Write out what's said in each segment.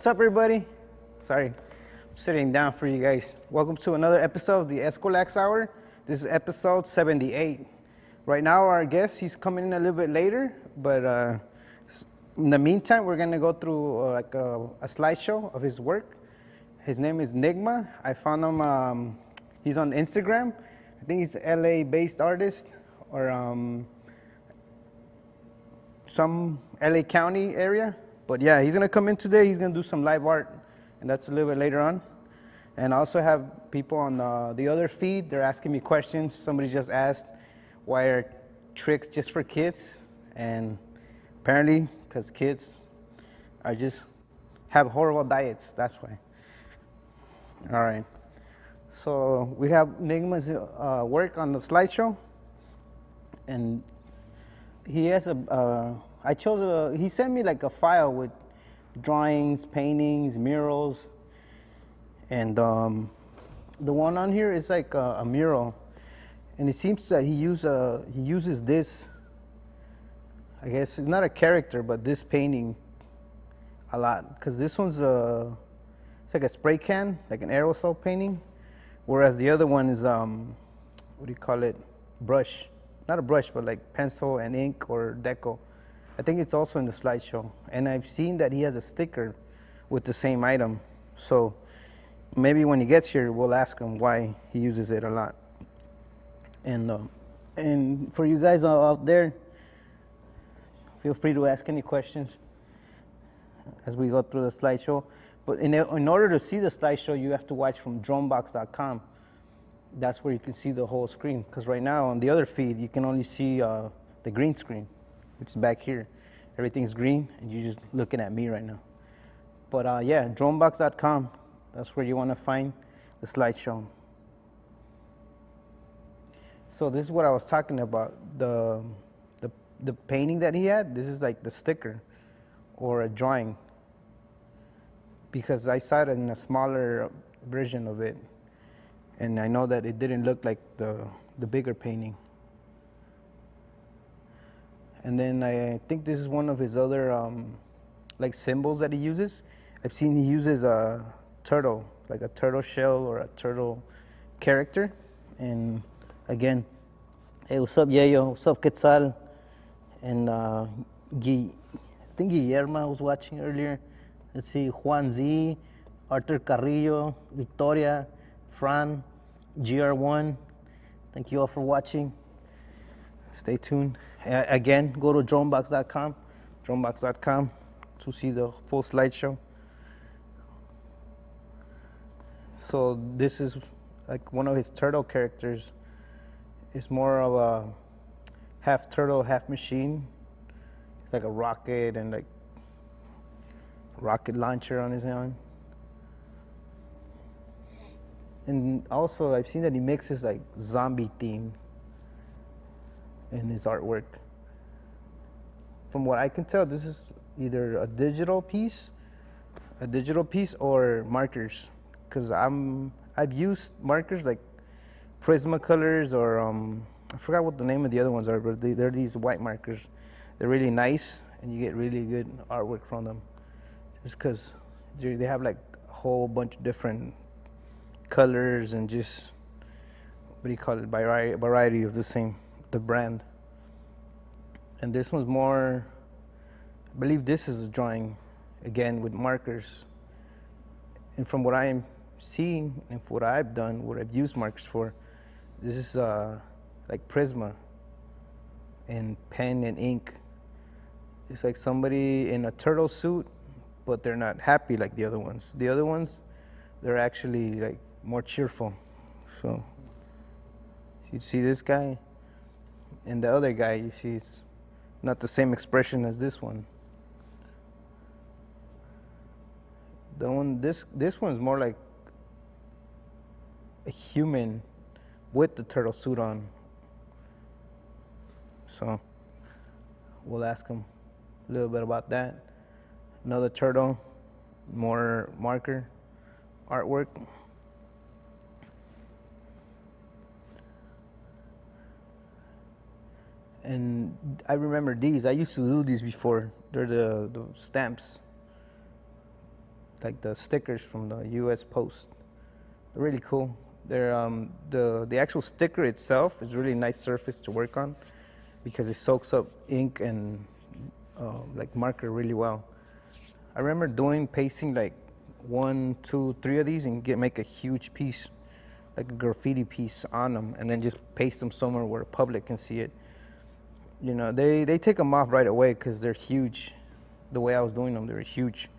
What's up, everybody? Sorry, I'm sitting down for you guys. Welcome to another episode of the Eskwilax Hour. This is episode 78. Right now, our guest, he's coming in a little bit later, but in the meantime, we're gonna go through a slideshow of his work. His name is Nigma. I found him, he's on Instagram. I think he's an LA-based artist or some LA County area. But yeah, he's gonna come in today. He's gonna do some live art, and that's a little bit later on. And I also have people on the other feed. They're asking me questions. Somebody just asked, why are tricks just for kids? And apparently, because kids are just have horrible diets, that's why. All right. So we have Nigma's work on the slideshow, and he has he sent me like a file with drawings, paintings, murals, and the one on here is like a mural, and it seems that he uses this. I guess it's not a character, but this painting a lot, because this one's it's like a spray can, like an aerosol painting, whereas the other one is what do you call it? Brush. Not a brush, but like pencil and ink or deco. I think it's also in the slideshow. And I've seen that he has a sticker with the same item. So maybe when he gets here, we'll ask him why he uses it a lot. And for you guys out there, feel free to ask any questions as we go through the slideshow. But in order to see the slideshow, you have to watch from dronebox.com. That's where you can see the whole screen, because right now on the other feed you can only see the green screen, which is back here. Everything's green and you're just looking at me right now. But yeah, dronebox.com, that's where you want to find the slideshow. So this is what I was talking about, the painting that he had. This is like the sticker or a drawing, because I saw it in a smaller version of it. And I know that it didn't look like the bigger painting. And then I think this is one of his other like symbols that he uses. I've seen he uses a turtle, like a turtle shell or a turtle character. And again, hey, what's up, Yayo? What's up, Quetzal? And I think Guillermo was watching earlier. Let's see, Juan Z, Arthur Carrillo, Victoria, Fran, GR1, thank you all for watching. Stay tuned. Again, go to dronebox.com to see the full slideshow. So this is like one of his turtle characters. It's more of a half turtle, half machine. It's like a rocket and like rocket launcher on his arm. And also, I've seen that he mixes like zombie theme in his artwork. From what I can tell, this is either a digital piece or markers. Because I've used markers like Prismacolors or I forgot what the name of the other ones are, but they're these white markers. They're really nice, and you get really good artwork from them. Just because they have like a whole bunch of different colors and just, what do you call it, variety of the brand. And this one's more, I believe this is a drawing, again with markers. And from what I am seeing and what I've done, what I've used markers for, this is like Prisma and pen and ink. It's like somebody in a turtle suit, but they're not happy like the other ones. The other ones, they're actually like more cheerful. So you see this guy and the other guy, you see it's not the same expression as this one. This one's more like a human with the turtle suit on. So we'll ask him a little bit about that. Another turtle, more marker artwork. And I remember these. I used to do these before. They're the stamps. like the stickers from the U.S. Post. They're really cool. They're the actual sticker itself is really nice surface to work on because it soaks up ink and like marker really well. I remember pasting like 1, 2, 3 of these and make a huge piece, like a graffiti piece on them, and then just paste them somewhere where the public can see it. You know, they take them off right away because they're huge. The way I was doing them, they were huge,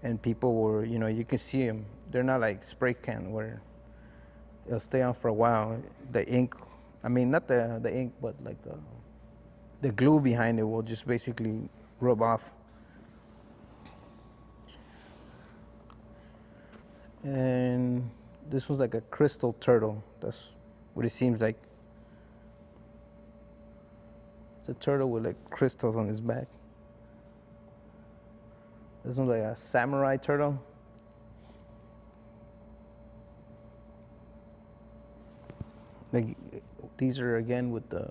and people were, you know, you can see them. They're not like spray can where it'll stay on for a while. The ink, I mean, not the ink, but like the glue behind it will just basically rub off. And this was like a crystal turtle. That's what it seems like. It's a turtle with like crystals on his back. This one's like a samurai turtle. Like these are again with the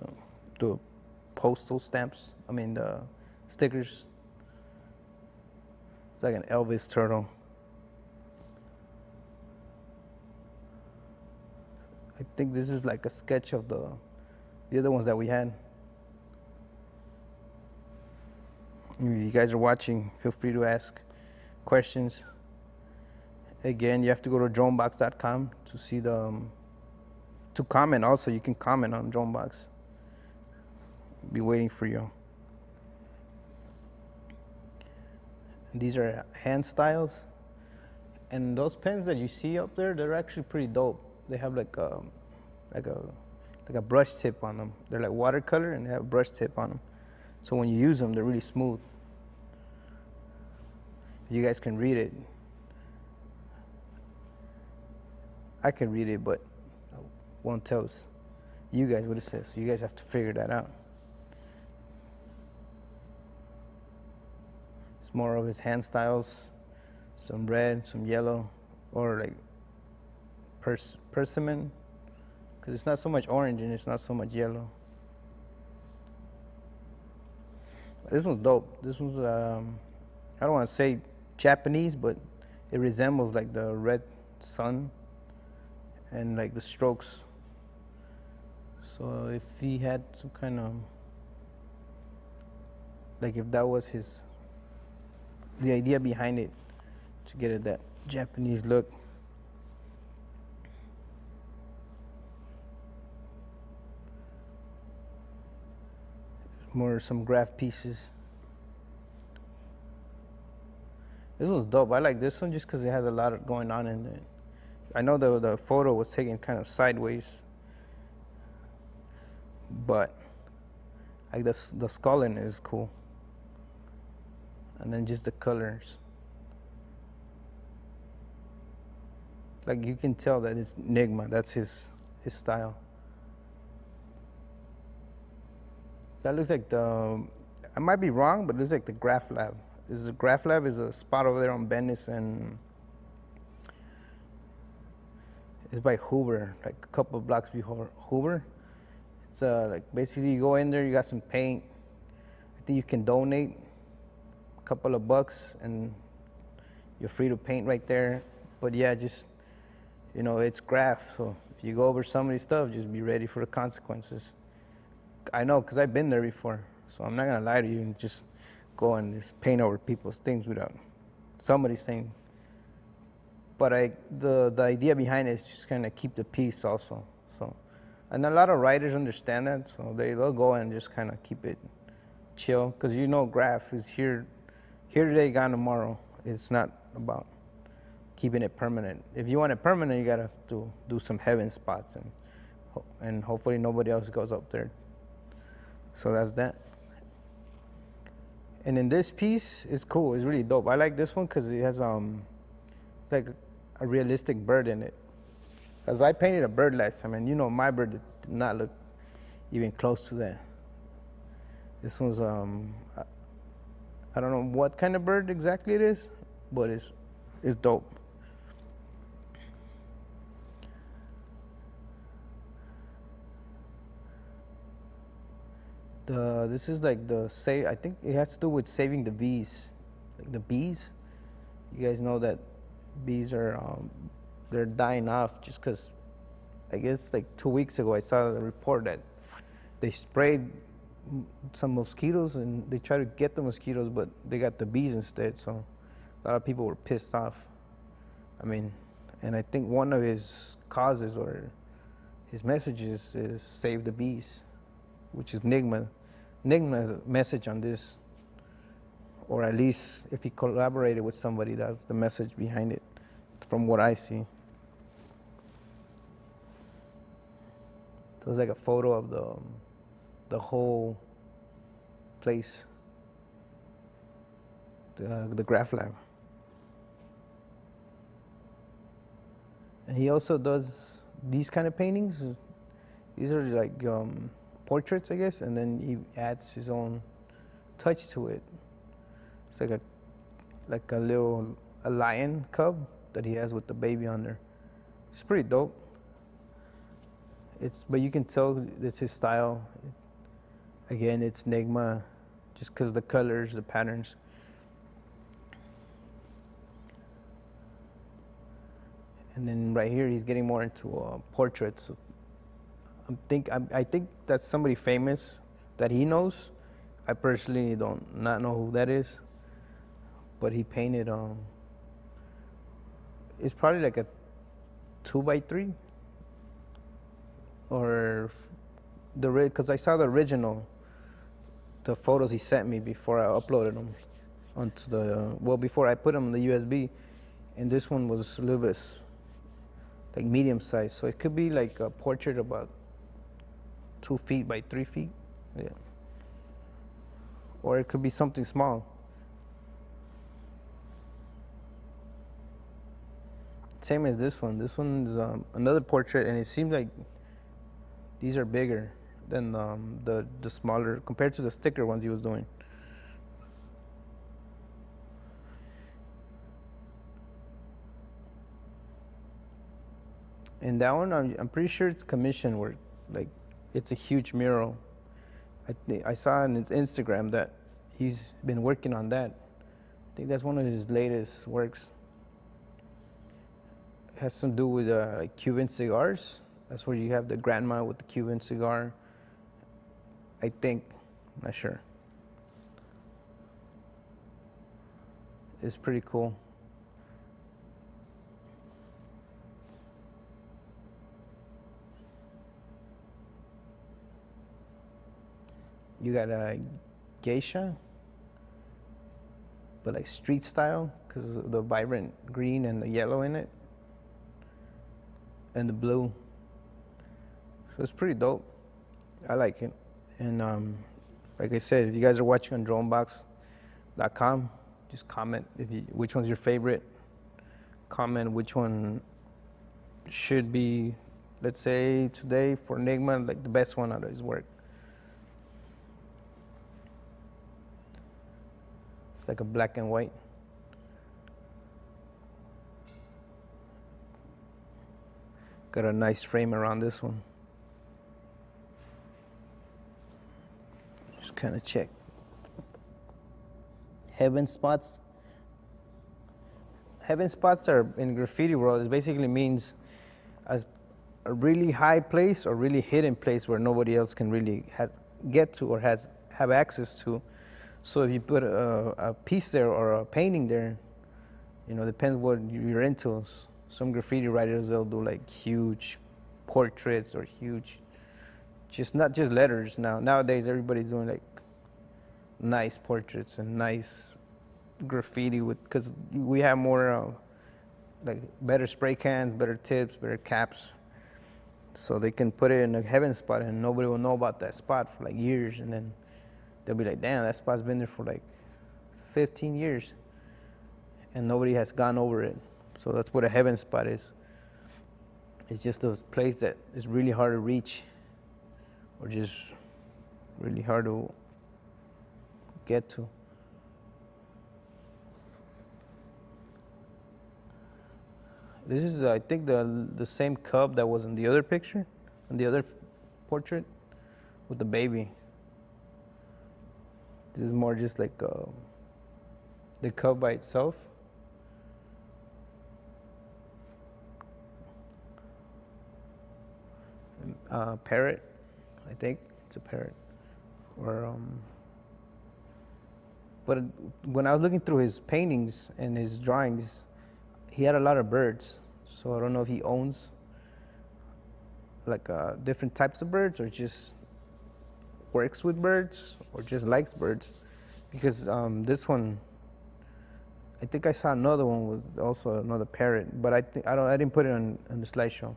postal stamps. I mean the stickers. It's like an Elvis turtle. I think this is like a sketch of the other ones that we had. If you guys are watching, feel free to ask questions. Again, you have to go to dronebox.com to see to comment. Also, you can comment on Dronebox. Be waiting for you. And these are hand styles, and those pens that you see up there, they're actually pretty dope. They have like a brush tip on them. They're like watercolor and they have a brush tip on them. So when you use them, they're really smooth. You guys can read it. I can read it, but I won't tell you guys what it says. So you guys have to figure that out. It's more of his hand styles, some red, some yellow, or like persimmon, because it's not so much orange and it's not so much yellow. This one's dope. This one's I don't want to say Japanese, but it resembles like the red sun and like the strokes. So if he had some kind of, like if that was the idea behind it, to get it that Japanese look. More some graph pieces. This one's dope. I like this one just because it has a lot going on in it. I know the photo was taken kind of sideways, but like the skull in it is cool. And then just the colors. Like you can tell that it's Nigma. That's his style. That looks like I might be wrong, but it looks like the Graph Lab. The Graph Lab is a spot over there on Venice, and it's by Hoover, like a couple of blocks before Hoover. It's like basically you go in there, you got some paint. I think you can donate a couple of bucks, and you're free to paint right there. But yeah, just, you know, it's graph, so if you go over some of these stuff, just be ready for the consequences. I know, because I've been there before, so I'm not going to lie to you and just go and just paint over people's things without somebody saying. But the idea behind it is just kind of keep the peace also. So, and a lot of writers understand that, so they'll go and just kind of keep it chill, because you know graph is here today, gone tomorrow. It's not about keeping it permanent. If you want it permanent, you got to do some heaven spots, and hopefully nobody else goes up there. So that's that. And then this piece is cool. It's really dope. I like this one because it has it's like a realistic bird in it. Because I painted a bird last time, and you know my bird did not look even close to that. This one's I don't know what kind of bird exactly it is, but it's dope. This is like I think it has to do with saving the bees, like the bees. You guys know that bees are they're dying off just because I guess like 2 weeks ago I saw a report that they sprayed some mosquitoes and they tried to get the mosquitoes, but they got the bees instead. So a lot of people were pissed off. I mean, and I think one of his causes or his messages is save the bees, which is Nigma's message on this, or at least if he collaborated with somebody, that's the message behind it, from what I see. So it's like a photo of the whole place, the graph lab. And he also does these kind of paintings. These are like portraits, I guess, and then he adds his own touch to it. It's like a lion cub that he has with the baby on there. It's pretty dope. But you can tell it's his style. Again, it's Nigma, just because the colors, the patterns. And then right here, he's getting more into portraits. I think that's somebody famous that he knows. I personally don't not know who that is, but he painted. It's probably like a 2x3, or because I saw the original, the photos he sent me before I uploaded them onto before I put them on the USB, and this one was a little bit like medium size, so it could be like a portrait about 2 feet by 3 feet, yeah. Or it could be something small. Same as this one. This one is another portrait, and it seems like these are bigger than the smaller compared to the sticker ones he was doing. And that one, I'm pretty sure it's commission work. Like, it's a huge mural. I saw on his Instagram that he's been working on that. I think that's one of his latest works. It has some to do with like Cuban cigars. That's where you have the grandma with the Cuban cigar. I think, not sure. It's pretty cool. You got a geisha, but like street style, because of the vibrant green and the yellow in it, and the blue. So it's pretty dope. I like it. And like I said, if you guys are watching on dronebox.com, just comment which one's your favorite. Comment which one should be, let's say today for Nigma, like the best one out of his work. It's like a black and white. Got a nice frame around this one. Just kind of check. Heaven spots. Heaven spots are in graffiti world. It basically means as a really high place or really hidden place where nobody else can really get to or have access to. So if you put a piece there or a painting there, you know, depends what you're into. Some graffiti writers, they'll do like huge portraits or huge, not just letters now. Nowadays, everybody's doing like nice portraits and nice graffiti because we have more like better spray cans, better tips, better caps. So they can put it in a heaven spot and nobody will know about that spot for like years, and then they'll be like, damn, that spot's been there for like 15 years and nobody has gone over it. So that's what a heaven spot is. It's just a place that is really hard to reach or just really hard to get to. This is, I think, the same cub that was in the other picture, in the other portrait with the baby. This is more just like the cub by itself. parrot. I think it's a parrot. Or but when I was looking through his paintings and his drawings, he had a lot of birds. So I don't know if he owns like different types of birds, or just works with birds, or just likes birds. Because this one, I think I saw another one with also another parrot, but I didn't put it on the slideshow.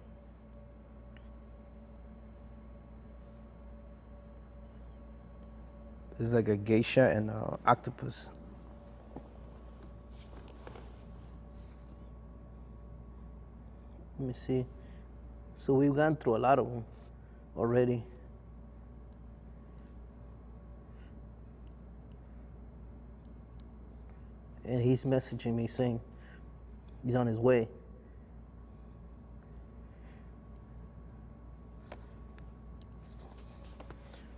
This is like a geisha and an octopus. Let me see. So we've gone through a lot of them already. And he's messaging me saying he's on his way.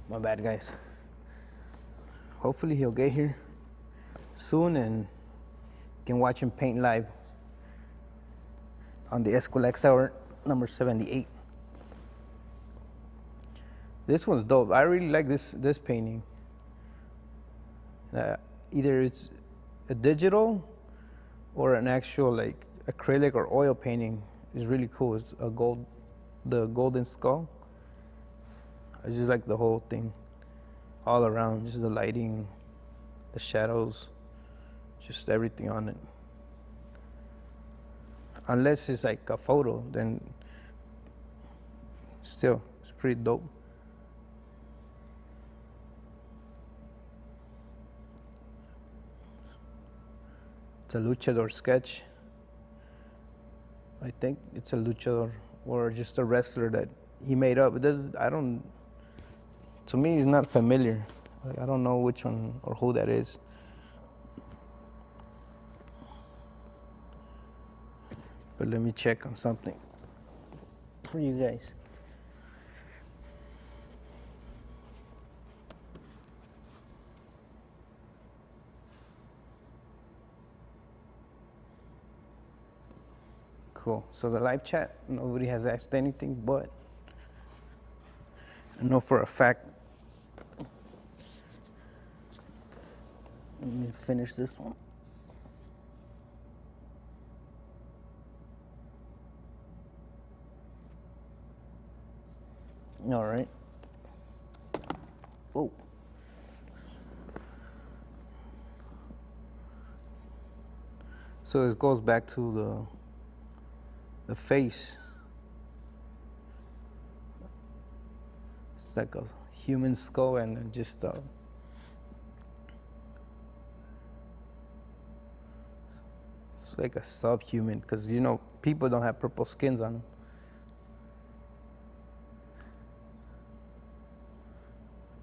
My bad, guys. Hopefully he'll get here soon and can watch him paint live on the Eskwilax hour number 78. This one's dope. I really like this painting. Either it's a digital or an actual like acrylic or oil painting. Is really cool. It's the golden skull. I just like the whole thing all around, just the lighting, the shadows, just everything on it. Unless it's like a photo, then still it's pretty dope. It's a luchador sketch. I think it's a luchador or just a wrestler that he made up. It does. I don't. To me, it's not familiar. Like, I don't know which one or who that is. But let me check on something for you guys. Cool. So the live chat, nobody has asked anything, but I know for a fact. Let me finish this one. All right. Whoa. So it goes back to the face. It's like a human skull and just it's like a subhuman, because you know people don't have purple skins on them.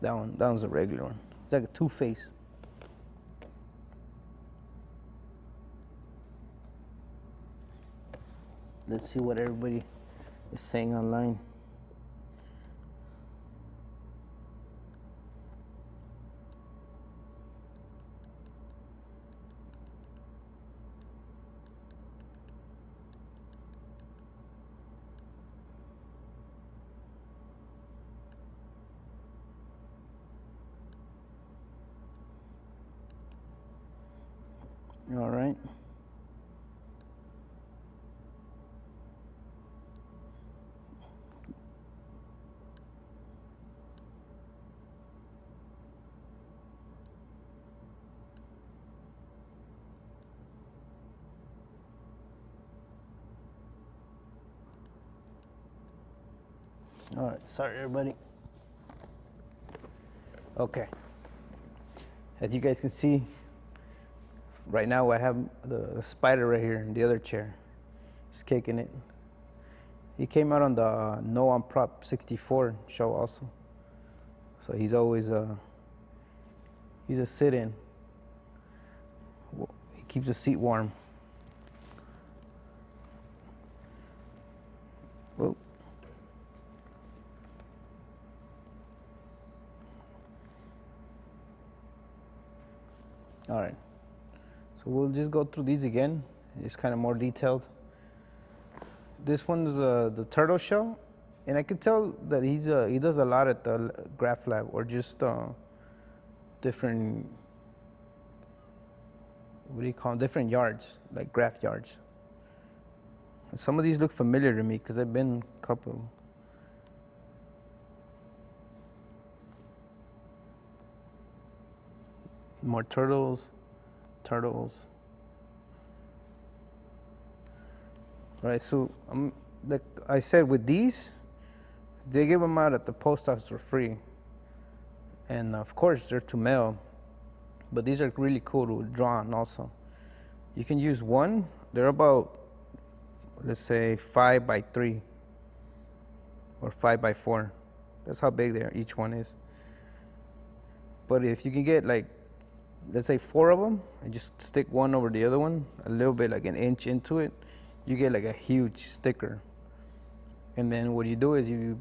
That one's a regular one. It's like a two-face. Let's see what everybody is saying online. All right. All right, sorry everybody. Okay. As you guys can see, right now I have the spider right here in the other chair. He's kicking it. He came out on the No on Prop 64 show also. So he's always he's a sit-in. He keeps the seat warm. Whoa. All right. So we'll just go through these again. It's kind of more detailed. This one's the turtle shell. And I could tell that he does a lot at the graph lab, or just different, what do you call them? Different yards, like graph yards. And some of these look familiar to me because I've been a couple. More turtles. All right, so like I said, with these, they give them out at the post office for free, and of course they're to mail. But these are really cool to draw on also. You can use one. They're about, let's say, 5x3 or 5x4. That's how big each one is. But if you can get, like, let's say 4 of them, and just stick one over the other one, a little bit, like an inch into it, you get like a huge sticker. And then what you do is you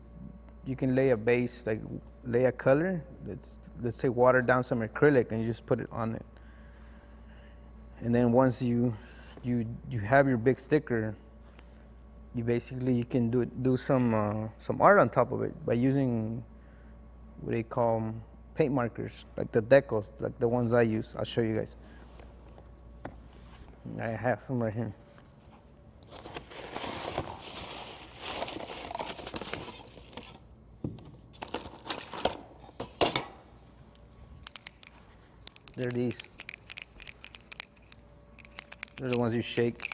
can lay a base, like lay a color. Let's say water down some acrylic, and you just put it on it. And then once you have your big sticker, you can do some art on top of it by using what they call paint markers, like the decals, like the ones I use. I'll show you guys. I have some right here. They're these. They're the ones you shake.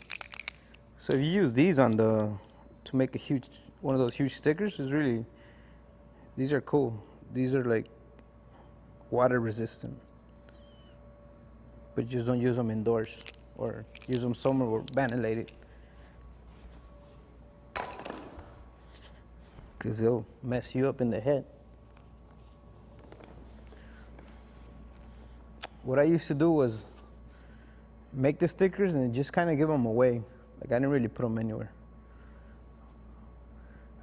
So if you use these to make one of those huge stickers, these are cool. These are like water resistant, but you just don't use them indoors, or use them somewhere where ventilated, because they'll mess you up in the head. What I used to do was make the stickers and just kind of give them away. Like, I didn't really put them anywhere,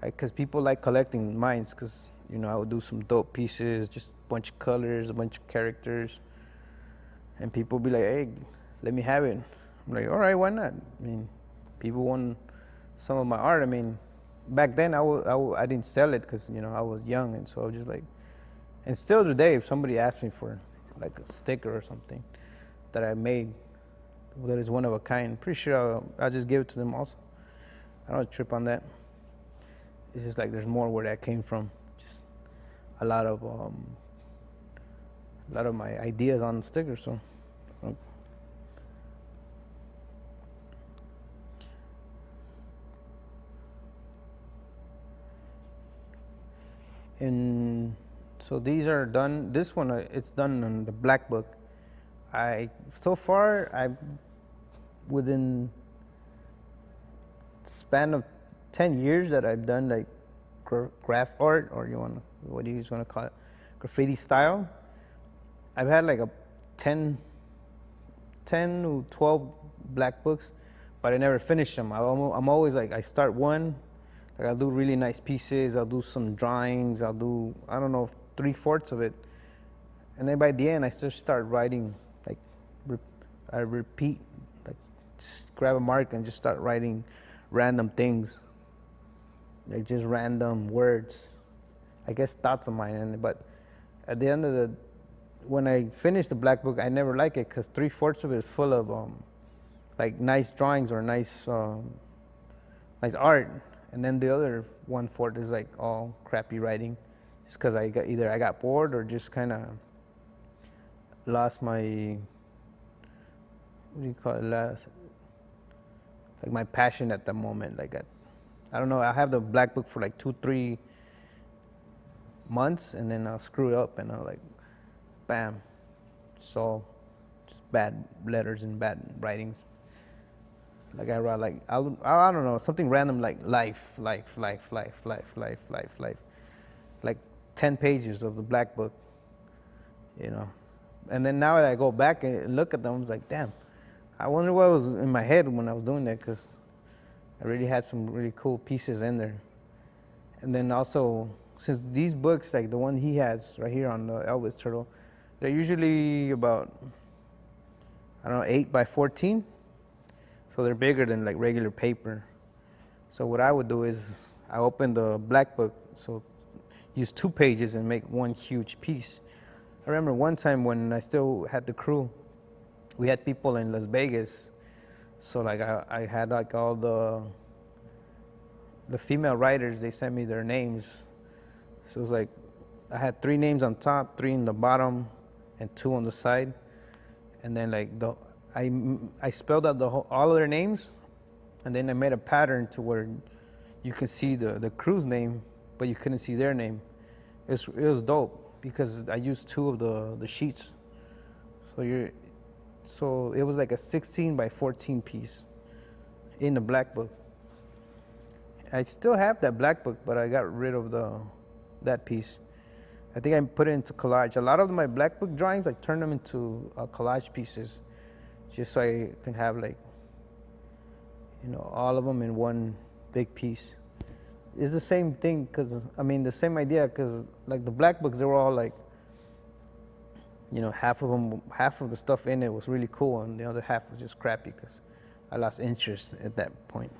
because people like collecting mines, because I would do some dope pieces, just a bunch of colors, a bunch of characters, and people be like, hey, let me have it. I'm like, all right, why not? I mean, people want some of my art. I mean, back then I didn't sell it because I was young, and so I was just like, and still today, if somebody asks me for like a sticker or something that I made that is one of a kind, pretty sure I'll just give it to them also. I don't trip on that. It's just like there's more where that came from. Just a lot of my ideas on stickers. So. And so these are done. This one, it's done on the black book. So far, within span of 10 years that I've done like graph art, or what do you want to call it, graffiti style. I've had like 10 to 12 black books, but I never finish them. I'm always like, I start one, like I'll do really nice pieces, I'll do some drawings, I'll do, I don't know, 3/4 of it, and then by the end I just start writing. Like I repeat, like just grab a mark and just start writing random things, like just random words, I guess thoughts of mine. But at the end of when I finish the black book, I never like it, because 3/4 of it is full of like nice drawings or nice art, and then the other 1/4 is like all crappy writing, just because I got bored, or just kind of lost my, what do you call it, like my passion at the moment. Like I don't know, I have the black book for like 2-3 months, and then I'll screw it up, and I'll like, bam, so just bad letters and bad writings. Like I write like, I don't know, something random like life, like 10 pages of the black book, And then now that I go back and look at them, I was like, damn, I wonder what was in my head when I was doing that, because I really had some really cool pieces in there. And then also, since these books, like the one he has right here on the Elvis turtle, they're usually about, I don't know, 8x14. So they're bigger than like regular paper. So what I would do is I opened the black book, so use 2 pages and make one huge piece. I remember one time when I still had the crew, we had people in Las Vegas, so like I had like all the female writers, they sent me their names. So it was like I had 3 names on top, 3 in the bottom, and 2 on the side. And then like I spelled out all of their names, and then I made a pattern to where you can see the crew's name, but you couldn't see their name. It was dope because I used 2 of the sheets. So it was like a 16 by 14 piece in the black book. I still have that black book, but I got rid of that piece. I think I put it into collage. A lot of my black book drawings, I turned them into collage pieces, just so I can have like, all of them in one big piece. It's the same thing, the same idea, because like the black books, they were all like, half of the stuff in it was really cool, and the other half was just crappy because I lost interest at that point.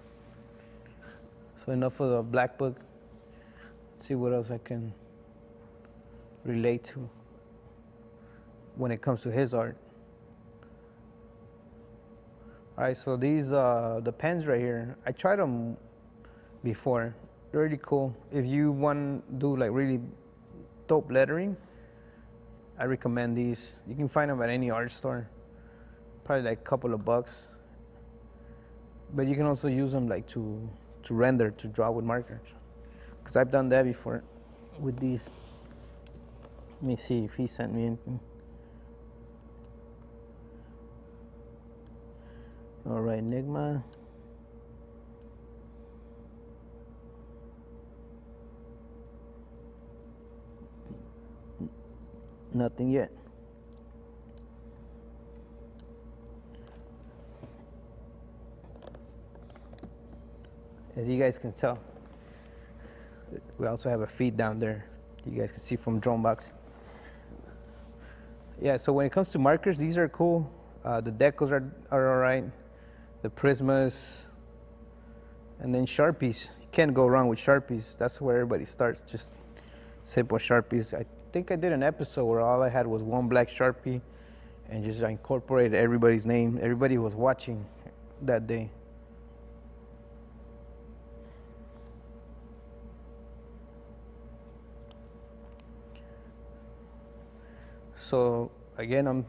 So enough of the black book. Let's see what else I can relate to when it comes to his art. All right, so these the pens right here, I tried them before. They're really cool. If you want to do like really dope lettering, I recommend these. You can find them at any art store, probably like a couple of bucks. But you can also use them like to render, to draw with markers, because I've done that before with these. Let me see if he sent me anything. All right, Nigma. Nothing yet. As you guys can tell, we also have a feed down there. You guys can see from drone box. Yeah, so when it comes to markers, these are cool. The decals are all right. The Prismas, and then Sharpies. You can't go wrong with Sharpies. That's where everybody starts, just simple Sharpies. I think I did an episode where all I had was one black Sharpie, and just I incorporated everybody's name. Everybody was watching that day. So again,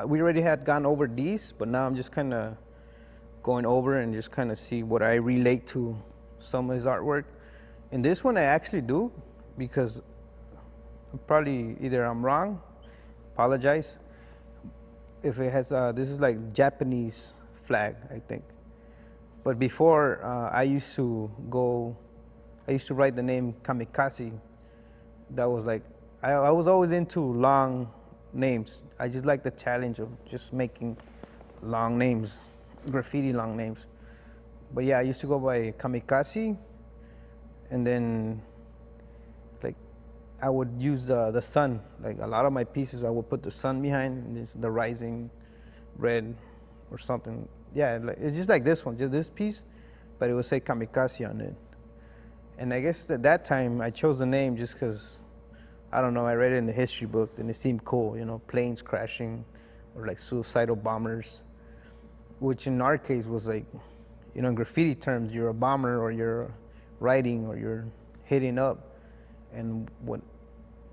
we already had gone over these, but now I'm just kind of going over and just kind of see what I relate to some of his artwork. And this one I actually do, because probably either I'm wrong, apologize. If it has, this is like Japanese flag, I think. But before, I used to write the name Kamikaze. That was like, I was always into long names. I just like the challenge of just making long names, graffiti long names. But yeah, I used to go by Kamikaze, and then like I would use the sun. Like a lot of my pieces, I would put the sun behind, and it's the rising red or something. Yeah, like, it's just like this one, just this piece, but it would say Kamikaze on it. And I guess at that time I chose the name just because, I don't know, I read it in the history book and it seemed cool, planes crashing or like suicidal bombers, which in our case was like, in graffiti terms, you're a bomber or you're writing or you're hitting up. And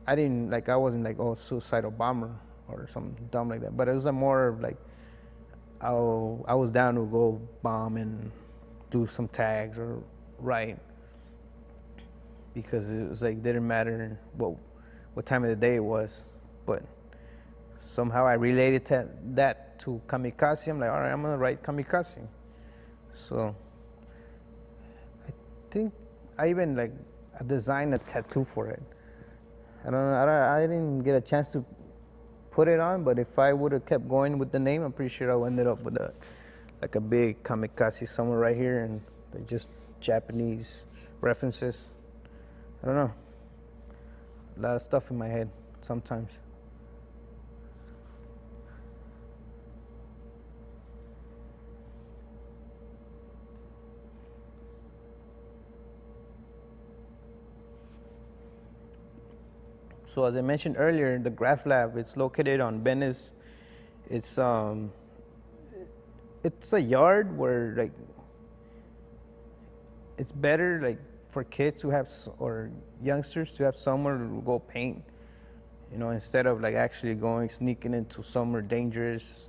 I wasn't like, oh, suicidal bomber or something dumb like that, but it was a more of like, I was down to go bomb and do some tags or write, because it was like, didn't matter what time of the day it was. But somehow I related that to Kamikaze. I'm like, all right, I'm gonna write Kamikaze. So I think I even like designed a tattoo for it. I don't know, I didn't get a chance to put it on, but if I would have kept going with the name, I'm pretty sure I would ended up with a big Kamikaze somewhere right here, and like just Japanese references. I don't know. A lot of stuff in my head sometimes. So as I mentioned earlier, the Graph Lab, it's located on Venice. It's it's a yard where like it's better like for kids to have or youngsters to have somewhere to go paint, you know, instead of like actually going sneaking into somewhere dangerous,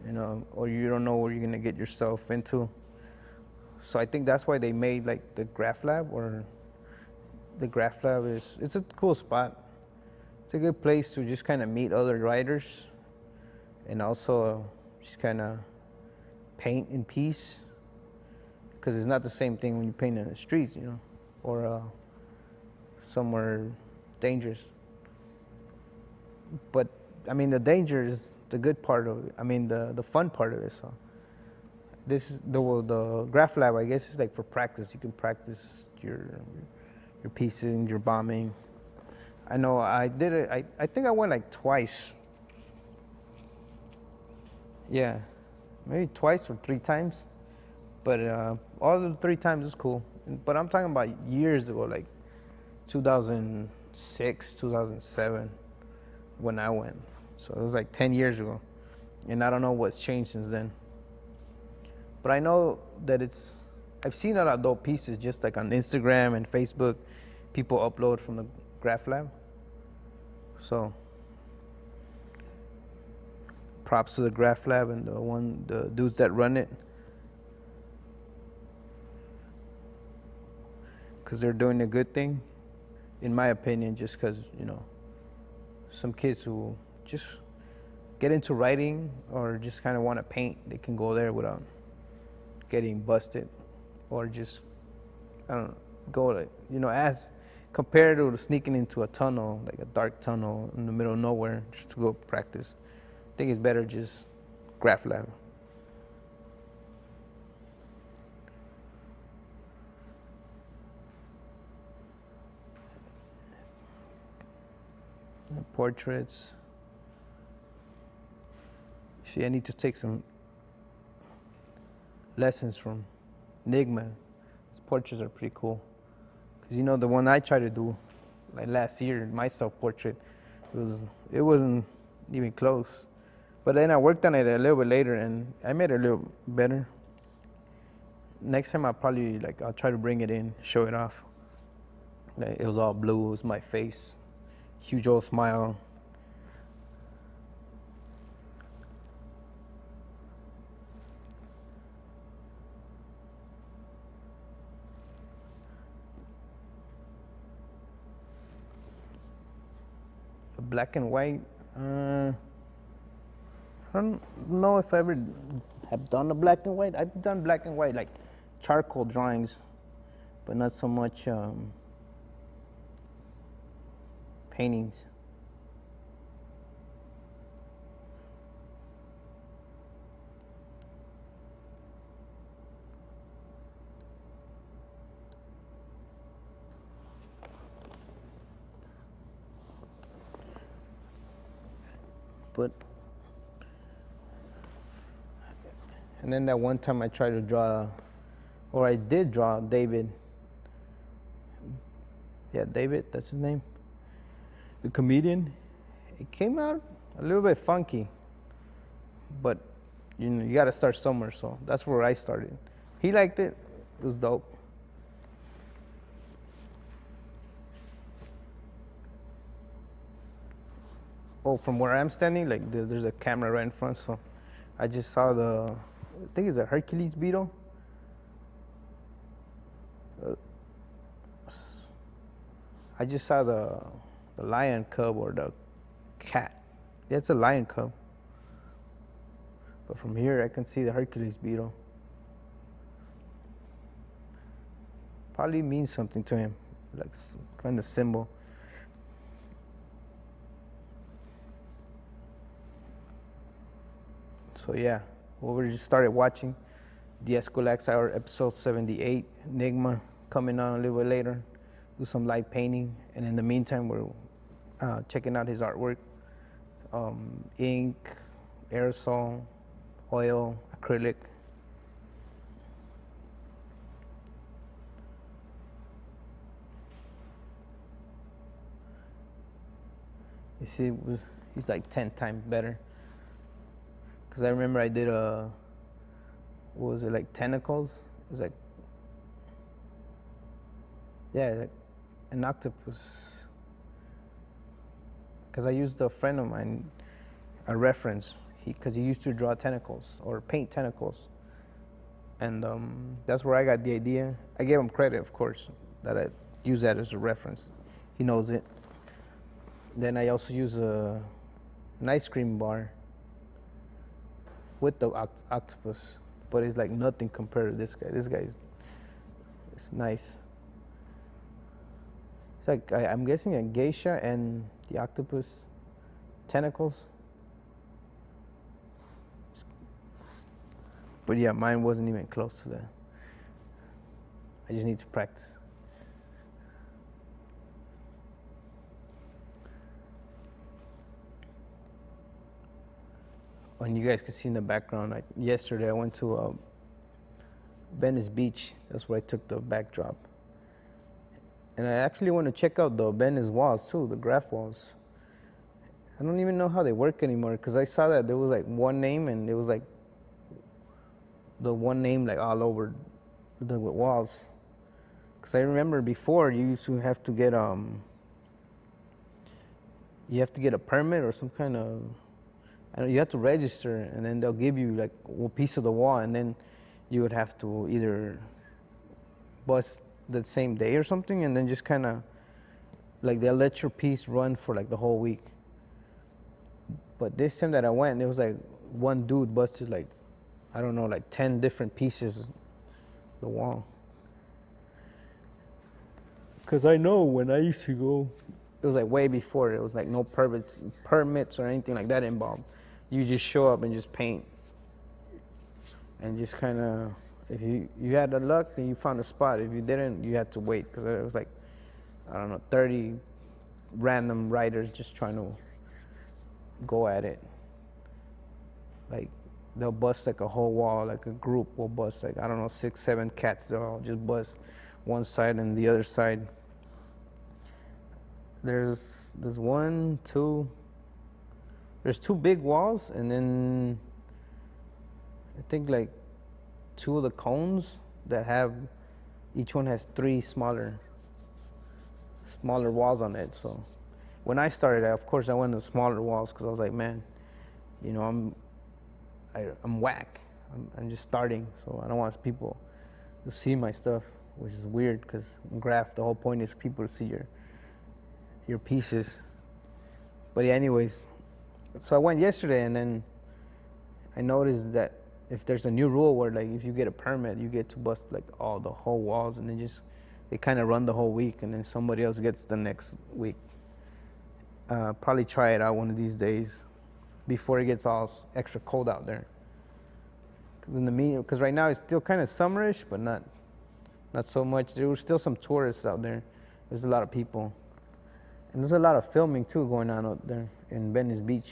you know, or you don't know where you're gonna get yourself into. So I think that's why they made like the Graph Lab, or the Graph Lab it's a cool spot. It's a good place to just kind of meet other writers and also just kind of paint in peace, because it's not the same thing when you paint in the streets, you know, or somewhere dangerous. But I mean, the danger is the good part of it. I mean, the fun part of it. So this is the Graph Lab. I guess is like for practice. You can practice your pieces, your bombing. I know I did it. I think I went like twice. Yeah, maybe twice or three times. But all the three times is cool. But I'm talking about years ago, like 2006, 2007, when I went. So it was like 10 years ago. And I don't know what's changed since then. But I know that I've seen a lot of dope pieces just like on Instagram and Facebook. People upload from the Graph Lab. So props to the Graph Lab and the dudes that run it. Because they're doing a good thing, in my opinion, just because, you know, some kids who just get into writing or just kind of want to paint, they can go there without getting busted, or just, I don't know, go like, you know, as compared to sneaking into a tunnel, like a dark tunnel in the middle of nowhere just to go practice. I think it's better just Graph Lab. Portraits. See, I need to take some lessons from Nigma. His portraits are pretty cool. Cause you know the one I tried to do, like last year, my self-portrait, it wasn't even close. But then I worked on it a little bit later, and I made it a little better. Next time I'll try to bring it in, show it off. Like, it was all blue. It was my face, huge old smile. Black and white. I don't know if I ever have done a black and white. I've done black and white, like charcoal drawings, but not so much paintings. But and then that one time I tried to draw, or I did draw David. Yeah, David, that's his name. The comedian. It came out a little bit funky, but you know, you got to start somewhere. So that's where I started. He liked it. It was dope. Oh, from where I'm standing, like there's a camera right in front, so I just saw I think it's a Hercules beetle. I just saw the lion cub or the cat. Yeah, it's a lion cub. But from here, I can see the Hercules beetle. Probably means something to him, like kind of symbol. So yeah, we just started watching the Eskwilax Hour episode 78, Nigma, coming on a little bit later, do some light painting, and in the meantime we're checking out his artwork, ink, aerosol, oil, acrylic. You see, he's like 10 times better. Because I remember I did what was it, like tentacles? It was like, yeah, like an octopus. Because I used a friend of mine, a reference, because he used to draw tentacles or paint tentacles. And that's where I got the idea. I gave him credit, of course, that I use that as a reference. He knows it. Then I also use an ice cream bar with the octopus, but it's like nothing compared to this guy. This guy is nice. It's like, I'm guessing a geisha and the octopus tentacles. But yeah, mine wasn't even close to that. I just need to practice. And you guys can see in the background, yesterday I went to Venice Beach. That's where I took the backdrop. And I actually want to check out the Venice walls too, the graph walls. I don't even know how they work anymore, because I saw that there was like one name, and it was like the one name like all over the walls. Because I remember before you used to have to get you have to get a permit or some kind of, I don't know, you have to register, and then they'll give you like a piece of the wall, and then you would have to either bust that same day or something, and then just kind of like they'll let your piece run for like the whole week. But this time that I went, there was like one dude busted like, I don't know, like 10 different pieces of the wall. Because I know when I used to go, it was like way before, it was like no permits or anything like that involved. You just show up and just paint. And just kind of, if you had the luck, then you found a spot. If you didn't, you had to wait, because it was like, I don't know, 30 random writers just trying to go at it. Like, they'll bust like a whole wall, like a group will bust like, I don't know, 6, 7 cats. They'll all just bust one side and the other side. There's one, two. There's 2 big walls, and then I think like 2 of the cones that have, each one has 3 smaller walls on it. So when I started, of course, I went to smaller walls, because I was like, man, you know, I'm whack. I'm just starting, so I don't want people to see my stuff, which is weird, because in graph, the whole point is people to see your pieces. But yeah, anyways, so I went yesterday, and then I noticed that if there's a new rule where like if you get a permit, you get to bust like all the whole walls, and then they kind of run the whole week, and then somebody else gets the next week. Probably try it out one of these days before it gets all extra cold out there. Because right now it's still kind of summerish, but not so much. There were still some tourists out there. There's a lot of people, and there's a lot of filming too going on out there in Venice Beach.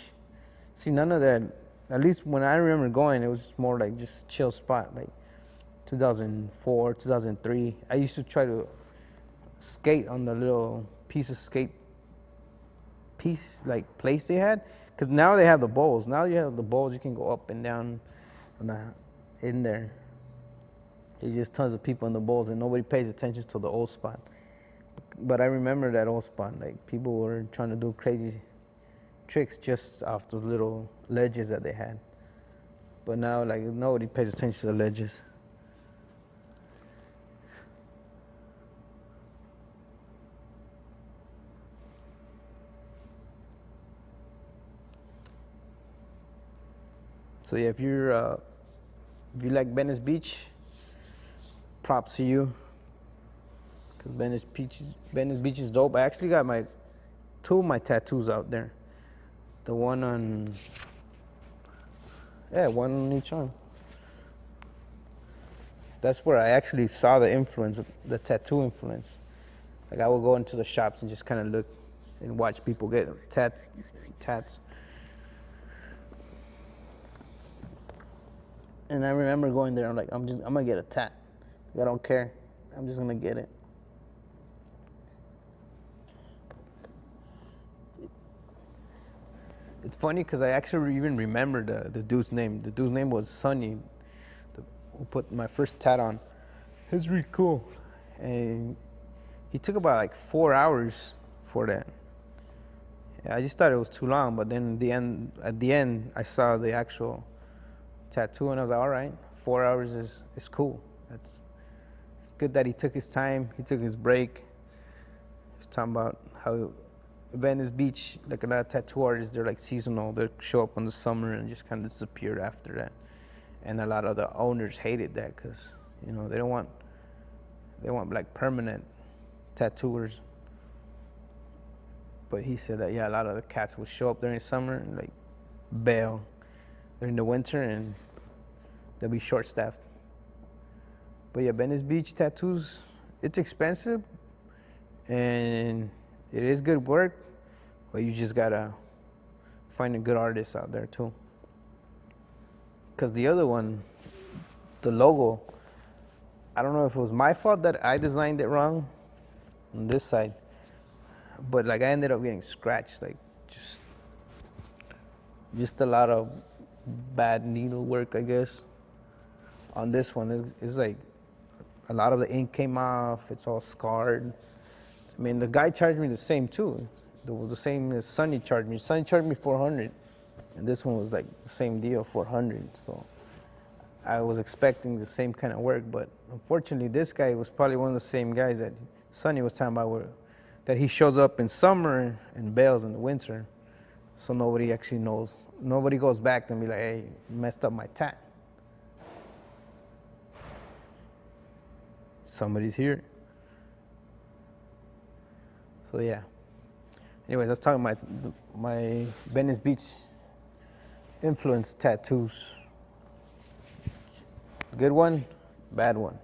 See, none of that. At least when I remember going, it was more like just chill spot, like 2004, 2003. I used to try to skate on the little piece like place they had, because now they have the bowls. Now you have the bowls, you can go up and down in there. There's just tons of people in the bowls, and nobody pays attention to the old spot. But I remember that old spot, like people were trying to do crazy tricks just off those little ledges that they had. But now, like, nobody pays attention to the ledges. So yeah, if you like Venice Beach, props to you. Because Venice Beach is dope. I actually got 2 of my tattoos out there. The one on, one on each arm. That's where I actually saw the influence, the tattoo influence. Like, I would go into the shops and just kind of look and watch people get tats. And I remember going there, I'm like, I'm gonna get a tat. I don't care. I'm just gonna get it. It's funny because I actually even remember the dude's name. The dude's name was Sonny, who put my first tat on. He's really cool. And he took about like 4 hours for that. Yeah, I just thought it was too long, but then at the end, I saw the actual tattoo, and I was like, all right, 4 hours is cool. It's good that he took his time. He took his break. He's talking about how Venice Beach, like a lot of tattoo artists, they're like seasonal. They show up in the summer and just kind of disappear after that. And a lot of the owners hated that because they want like permanent tattooers. But he said that, yeah, a lot of the cats would show up during summer and like bail during the winter, and they'll be short staffed. But yeah, Venice Beach tattoos, it's expensive and it is good work, but you just gotta find a good artist out there too. Because the other one, the logo, I don't know if it was my fault that I designed it wrong on this side, but like I ended up getting scratched, like just a lot of bad needle work, I guess. On this one, it's like a lot of the ink came off. It's all scarred. I mean, the guy charged me the same too. The same as Sonny charged me. Sonny charged me 400, and this one was like the same deal, 400. So I was expecting the same kind of work, but unfortunately, this guy was probably one of the same guys that Sonny was talking about, that he shows up in summer and bails in the winter. So nobody actually knows. Nobody goes back and be like, hey, you messed up my tat. Somebody's here. So yeah. Anyways, I was talking about my Venice Beach influence tattoos. Good one, bad one.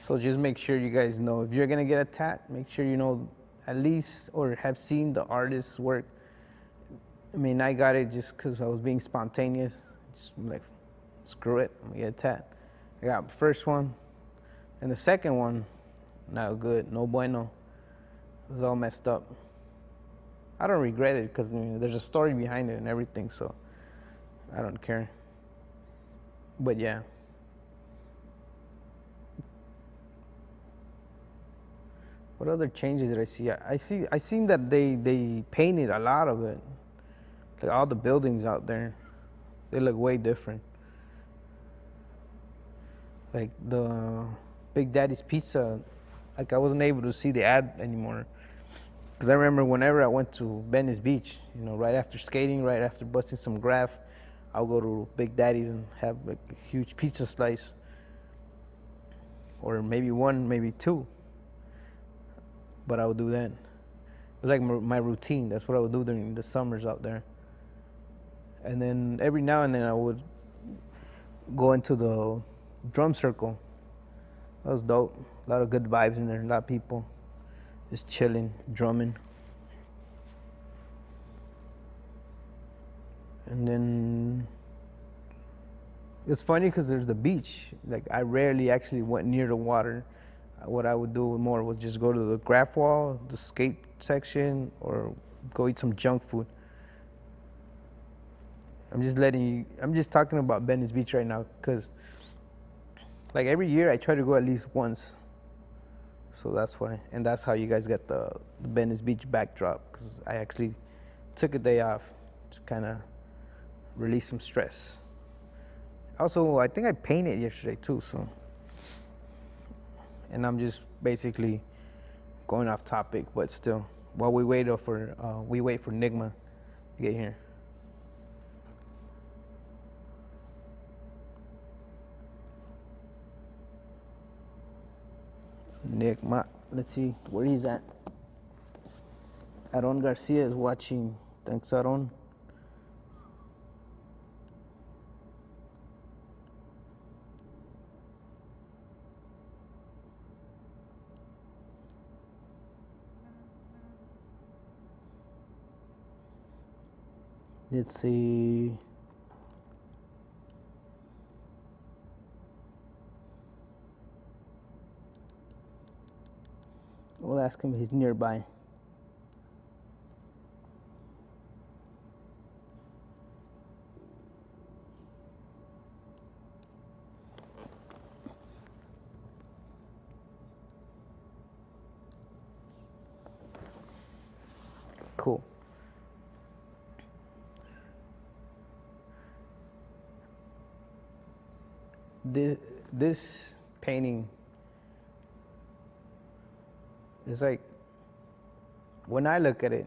So just make sure you guys know, if you're gonna get a tat, make sure you know at least or have seen the artist's work. I mean, I got it just because I was being spontaneous. Just like, screw it, I'm gonna get a tat. I got the first one, and the second one, not good, no bueno. It was all messed up. I don't regret it because there's a story behind it and everything, so I don't care. But yeah. What other changes did I see? I seen that they painted a lot of it. Like all the buildings out there, they look way different. Like the Big Daddy's Pizza, like I wasn't able to see the ad anymore. Because I remember whenever I went to Venice Beach, right after skating, right after busting some graph, I'll go to Big Daddy's and have like a huge pizza slice. Or maybe one, maybe two. But I would do that. It was like my routine. That's what I would do during the summers out there. And then every now and then I would go into the drum circle. That was dope. A lot of good vibes in there. A lot of people just chilling, drumming. And then it's funny because there's the beach. Like I rarely actually went near the water. What I would do more was just go to the graph wall, the skate section, or go eat some junk food. I'm just talking about Venice Beach right now because like every year I try to go at least once. So that's why, and that's how you guys get the Venice Beach backdrop, because I actually took a day off to kind of release some stress. Also, I think I painted yesterday too, so. And I'm just basically going off topic, but still, while we wait for Nigma to get here. Nigma, let's see where he's at. Aaron Garcia is watching. Thanks, Aaron. Let's see. We'll ask him if he's nearby. cool. This painting is like, when I look at it,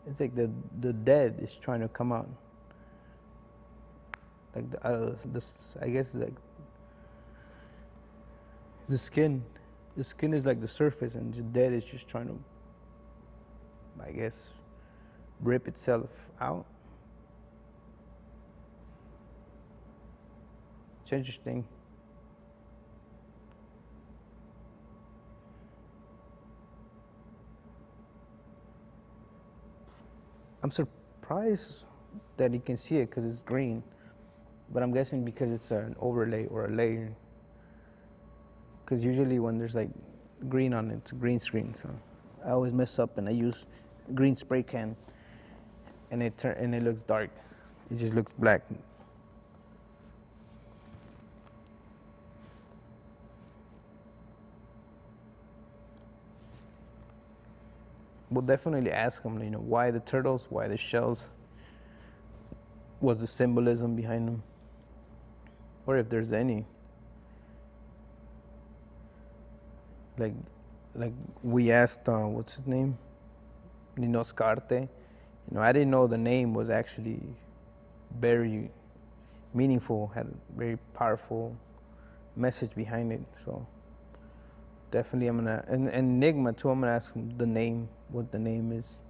it's like the dead is trying to come out. Like this, I guess, it's like the skin. The skin is like the surface, and the dead is just trying to, I guess, rip itself out. It's interesting. I'm surprised that you can see it because it's green, but I'm guessing because it's an overlay or a layer. Because usually when there's like green on it, it's a green screen. So I always mess up and I use green spray can, and it looks dark. It just looks black. We'll definitely ask them, why the turtles, why the shells, what's the symbolism behind them, or if there's any. Like we asked, what's his name, Ninoscarte. I didn't know the name was actually very meaningful, had a very powerful message behind it. So definitely I'm gonna, and Nigma too, I'm gonna ask him the name, what the name is,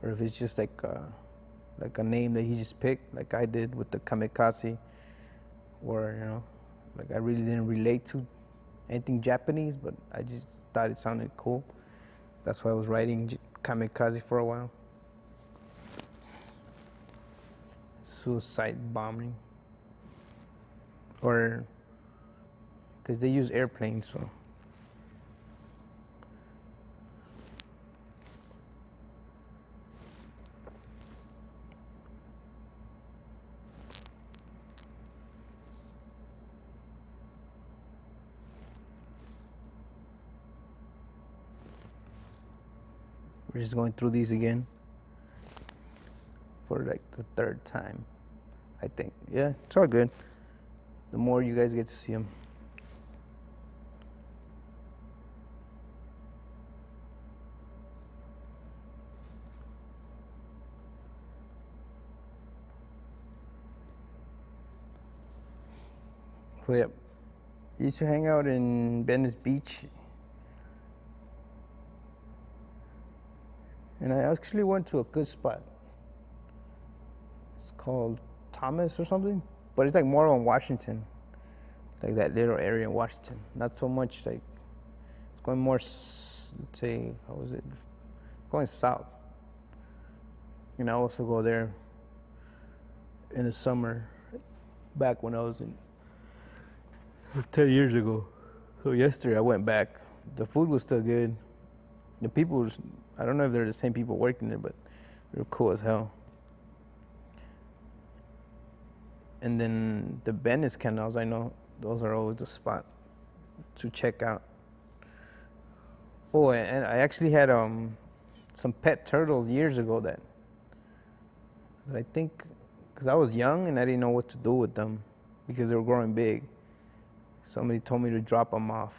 or if it's just like a name that he just picked, like I did with the kamikaze, or like I really didn't relate to anything Japanese, but I just thought it sounded cool. That's why I was writing kamikaze for a while. Suicide bombing, or because they use airplanes, so. We're just going through these again for like the third time, I think. Yeah, it's all good. The more you guys get to see them. So yeah, used to hang out in Venice Beach. And I actually went to a good spot. It's called Thomas or something, but it's like more on Washington, like that little area in Washington. Not so much like, it's going more, let's say, how was it? Going south. And I also go there in the summer, back when I was 10 years ago. So yesterday I went back. The food was still good. The people, I don't know if they're the same people working there, but they're cool as hell. And then the Venice canals, I know those are always the spot to check out. Oh, and I actually had some pet turtles years ago that I think, because I was young and I didn't know what to do with them because they were growing big. Somebody told me to drop them off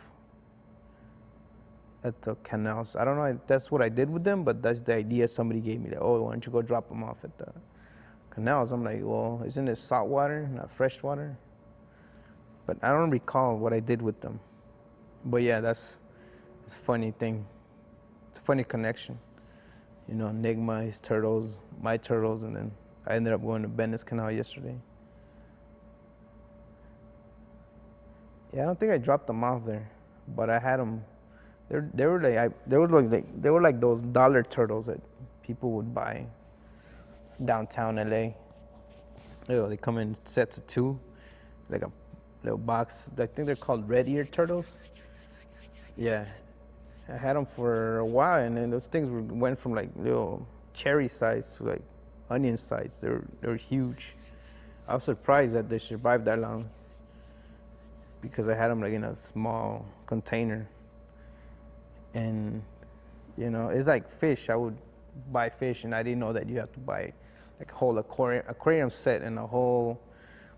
at the canals. I don't know if that's what I did with them, but that's the idea somebody gave me. That, oh, why don't you go drop them off at the canals? I'm like, well, isn't it salt water, not fresh water? But I don't recall what I did with them. But yeah, it's a funny thing. It's a funny connection. Nigma, his turtles, my turtles, and then I ended up going to Venice Canal yesterday. Yeah, I don't think I dropped them off there, but I had them. They were like those dollar turtles that people would buy downtown LA. They come in sets of 2, like a little box. I think they're called red ear turtles. Yeah, I had them for a while, and then those things went from like little cherry size to like onion size. They're huge. I was surprised that they survived that long because I had them like in a small container. And You know, it's like fish. I would buy fish, and I didn't know that you have to buy like a whole aquarium set and a whole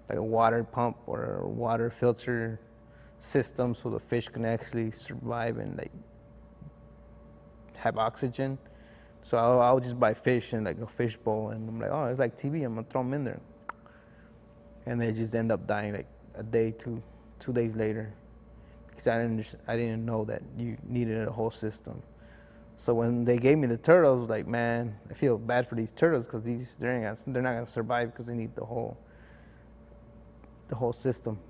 like a water pump or a water filter system so the fish can actually survive and like have oxygen. So I'll just buy fish in like a fish bowl, and I'm like, oh, it's like TV. I'm gonna throw them in there, and they just end up dying like a day, 2 days later, because I didn't know that you needed a whole system. So when they gave me the turtles, I was like, man, I feel bad for these turtles because they're not gonna survive because they need the whole system.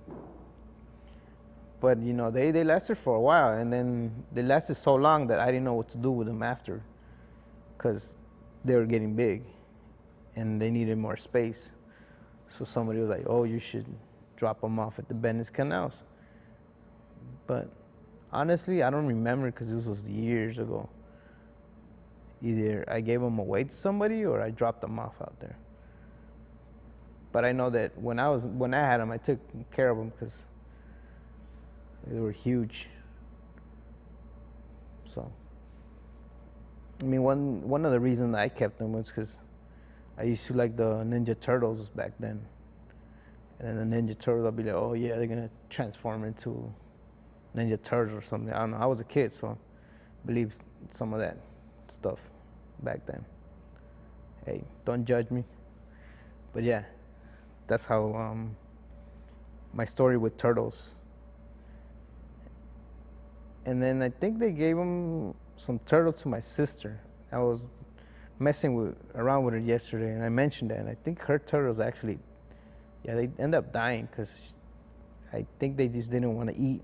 But you know, they lasted for a while, and then they lasted so long that I didn't know what to do with them after, because they were getting big, and they needed more space. So somebody was like, oh, you should drop them off at the Venice canals. But honestly, I don't remember because this was years ago. Either I gave them away to somebody or I dropped them off out there. But I know that when I had them, I took care of them because they were huge. So, I mean, one of the reasons I kept them was because I used to like the Ninja Turtles back then. And then the Ninja Turtles, I'll be like, oh yeah, they're gonna transform into Ninja Turtles or something. I don't know. I was a kid, so I believe some of that stuff back then. Hey, don't judge me. But yeah, that's how my story with turtles. And then I think they gave them some turtles to my sister. I was messing around with her yesterday, and I mentioned that. And I think her turtles actually, yeah, they end up dying because I think they just didn't want to eat.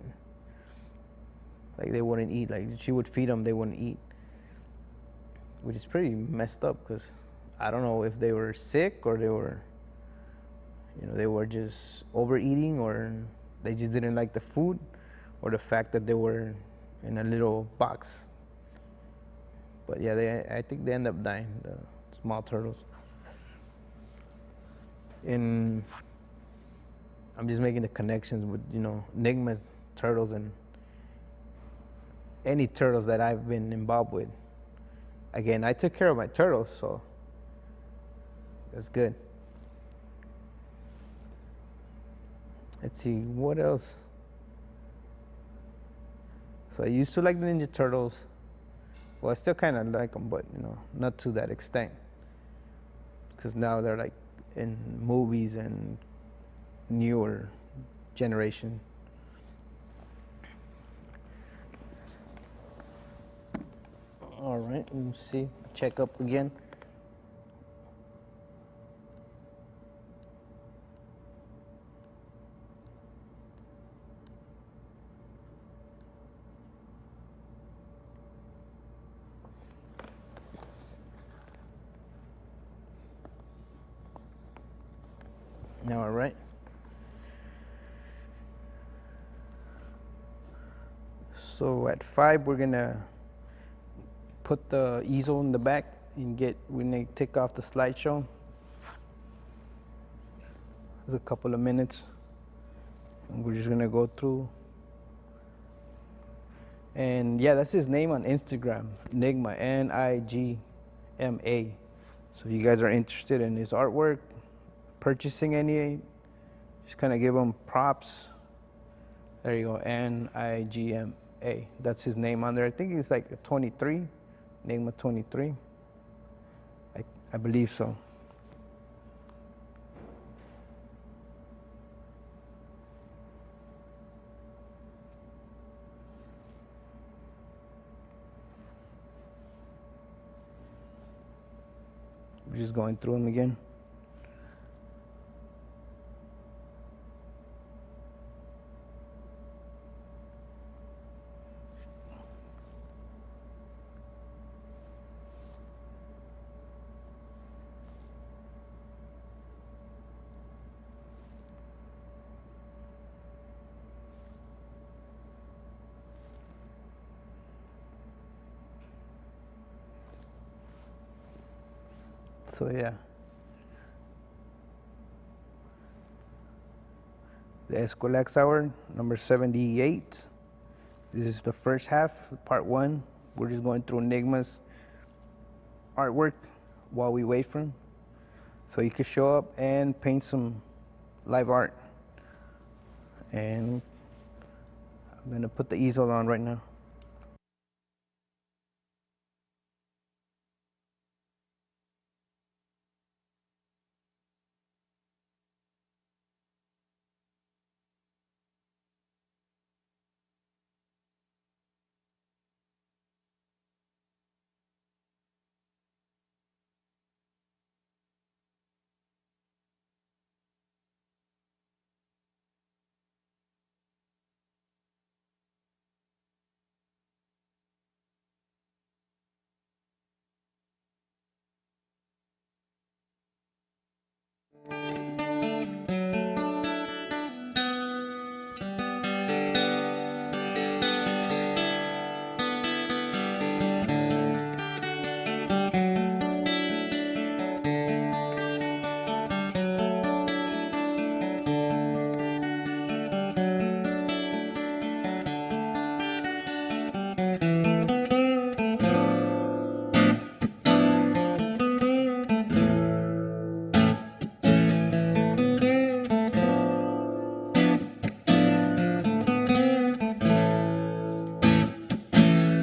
Like they wouldn't eat. Like she would feed them, they wouldn't eat, which is pretty messed up because I don't know if they were sick or they were, you know, they were just overeating or they just didn't like the food or the fact that they were in a little box. But yeah, I think they end up dying, the small turtles. And I'm just making the connections with, you know, Nigma's turtles and any turtles that I've been involved with. Again, I took care of my turtles, so that's good. Let's see, what else? So I used to like the Ninja Turtles. Well, I still kind of like them, but you know, not to that extent. Because now they're like in movies and newer generation. All right, let me see. Check up again. Now, all right. So at 5, we're gonna put the easel in the back and we're gonna take off the slideshow. There's a couple of minutes, and we're just gonna go through. And yeah, that's his name on Instagram, Nigma, Nigma. So if you guys are interested in his artwork, purchasing any, just kind of give him props. There you go, Nigma. That's his name on there. I think it's like a 23, Nigma 23. I believe so. We're just going through them again. So yeah, the Eskwilax hour, number 78. This is the first half, part 1. We're just going through Nigma's artwork while we wait for him, so he could show up and paint some live art. And I'm gonna put the easel on right now.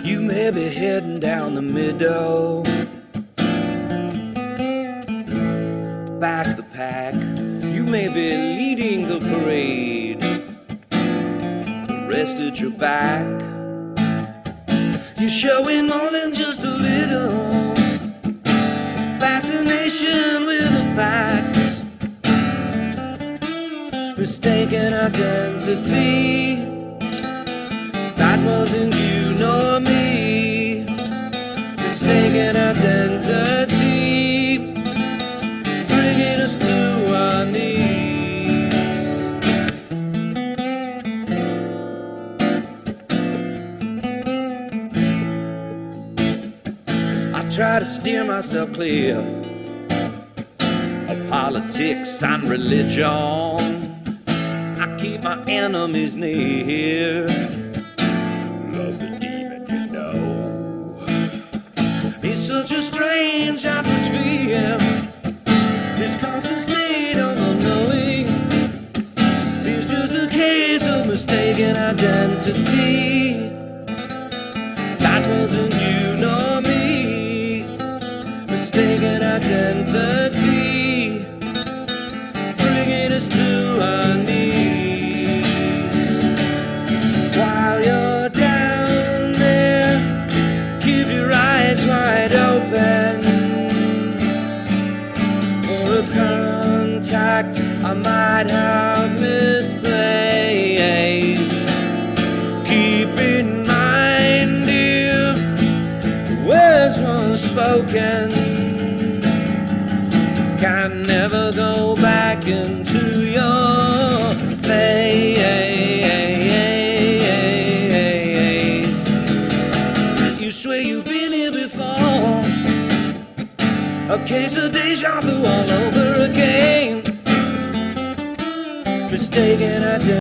You may be heading down the middle, back of the pack. You may be leading the parade, the rest at your back. You're showing more than just a little fascination with the facts, mistaken identity. That wasn't you nor me, mistaken identity, bringing us to our knees. I try to steer myself clear of politics and religion. I keep my enemies near. Love the demon, you know. It's such a strange atmosphere, this constant state of unknowing. It's just a case of mistaken identity. That wasn't you nor me, mistaken identity, bringing us to our knees. While you're down there, keep your eyes wide open for a contact I might have misplaced. Keep in mind, dear, words once spoken can never go back into your face. You swear you've been here before, a case of deja vu all over again, mistaken identity.